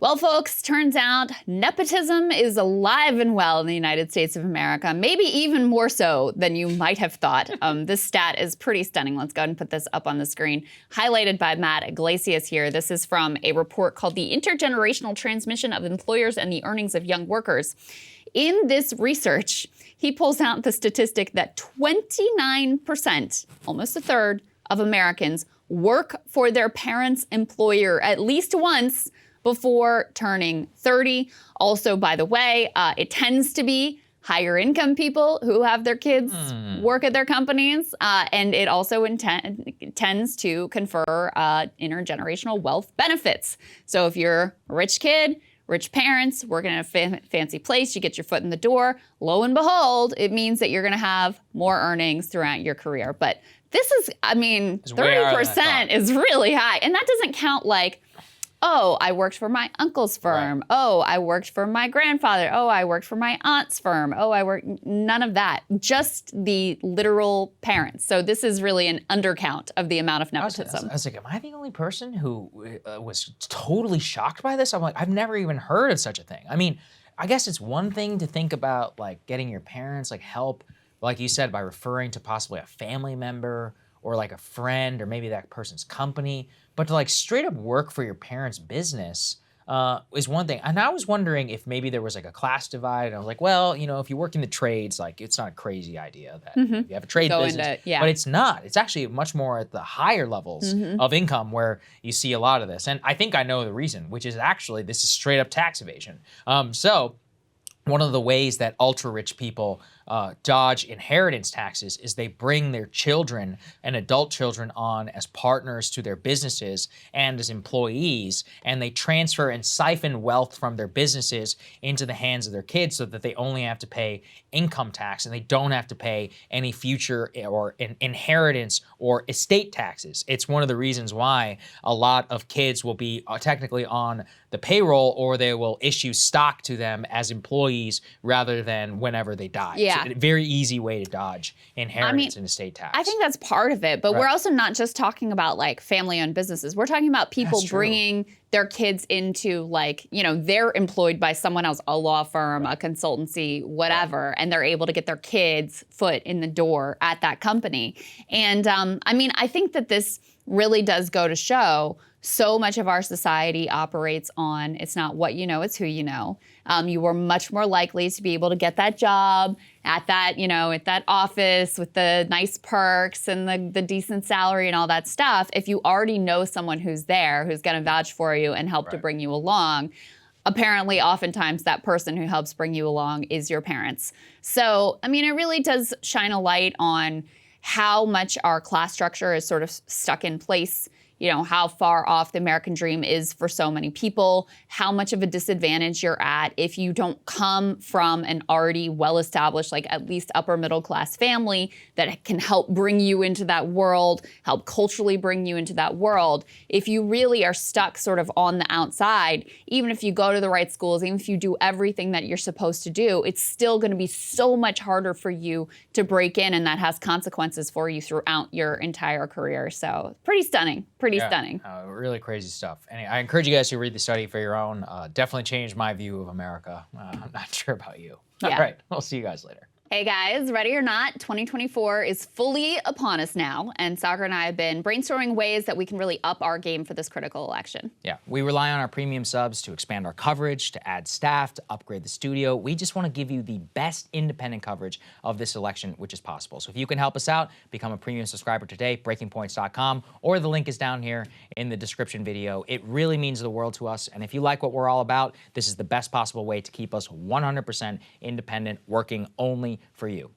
Well, folks, turns out nepotism is alive and well in the United States of America, maybe even more so than you might have thought. This stat is pretty stunning. Let's go ahead and put this up on the screen. Highlighted by Matt Iglesias here. This is from a report called The Intergenerational Transmission of Employers and the Earnings of Young Workers. In this research, he pulls out the statistic that 29%, almost a third, of Americans work for their parents' employer at least once before turning 30. Also, by the way, it tends to be higher income people who have their kids work at their companies. And it also tends to confer intergenerational wealth benefits. So if you're a rich kid, rich parents, working in a fancy place, you get your foot in the door, lo and behold, it means that you're gonna have more earnings throughout your career. But this is, 30% is really high. And that doesn't count like, oh, I worked for my uncle's firm. Right. Oh, I worked for my grandfather. Oh, I worked for my aunt's firm. Oh, none of that. Just the literal parents. So this is really an undercount of the amount of nepotism. I was like, am I the only person who was totally shocked by this? I'm like, I've never even heard of such a thing. I mean, I guess it's one thing to think about like getting your parents like help, like you said, by referring to possibly a family member or like a friend or maybe that person's company. But to like straight up work for your parents' business is one thing. And I was wondering if maybe there was like a class divide. And I was like, well, you know, if you work in the trades, like it's not a crazy idea that you have a trade business. But it's not. It's actually much more at the higher levels of income where you see a lot of this. And I think I know the reason, which is actually this is straight up tax evasion. So one of the ways that ultra-rich people dodge inheritance taxes is they bring their children and adult children on as partners to their businesses and as employees, and they transfer and siphon wealth from their businesses into the hands of their kids so that they only have to pay income tax and they don't have to pay any future or inheritance or estate taxes. It's one of the reasons why a lot of kids will be technically on the payroll or they will issue stock to them as employees rather than whenever they die. Yeah. A very easy way to dodge inheritance and estate tax. I think that's part of it, but we're also not just talking about like family-owned businesses. We're talking about people bringing their kids into like, you know, they're employed by someone else, a law firm, a consultancy, whatever, and they're able to get their kids' foot in the door at that company. And I mean, I think that this really does go to show so much of our society operates on, it's not what you know, it's who you know. You were much more likely to be able to get that job at that, you know, at that office with the nice perks and the decent salary and all that stuff if you already know someone who's there, who's gonna vouch for you and help to bring you along. Apparently, oftentimes that person who helps bring you along is your parents. So, I mean, it really does shine a light on how much our class structure is sort of stuck in place, you know, how far off the American dream is for so many people, how much of a disadvantage you're at if you don't come from an already well-established, like at least upper middle class family that can help bring you into that world, help culturally bring you into that world. If you really are stuck sort of on the outside, even if you go to the right schools, even if you do everything that you're supposed to do, it's still gonna be so much harder for you to break in, and that has consequences for you throughout your entire career. So pretty stunning. Pretty stunning. Really crazy stuff. And I encourage you guys to read the study for your own. Definitely changed my view of America. I'm not sure about you. All right, we'll see you guys later. Hey guys, ready or not, 2024 is fully upon us now, and Saagar and I have been brainstorming ways that we can really up our game for this critical election. Yeah, we rely on our premium subs to expand our coverage, to add staff, to upgrade the studio. We just want to give you the best independent coverage of this election, which is possible. So if you can help us out, become a premium subscriber today, breakingpoints.com, or the link is down here in the description video. It really means the world to us, and if you like what we're all about, this is the best possible way to keep us 100% independent, working only for you.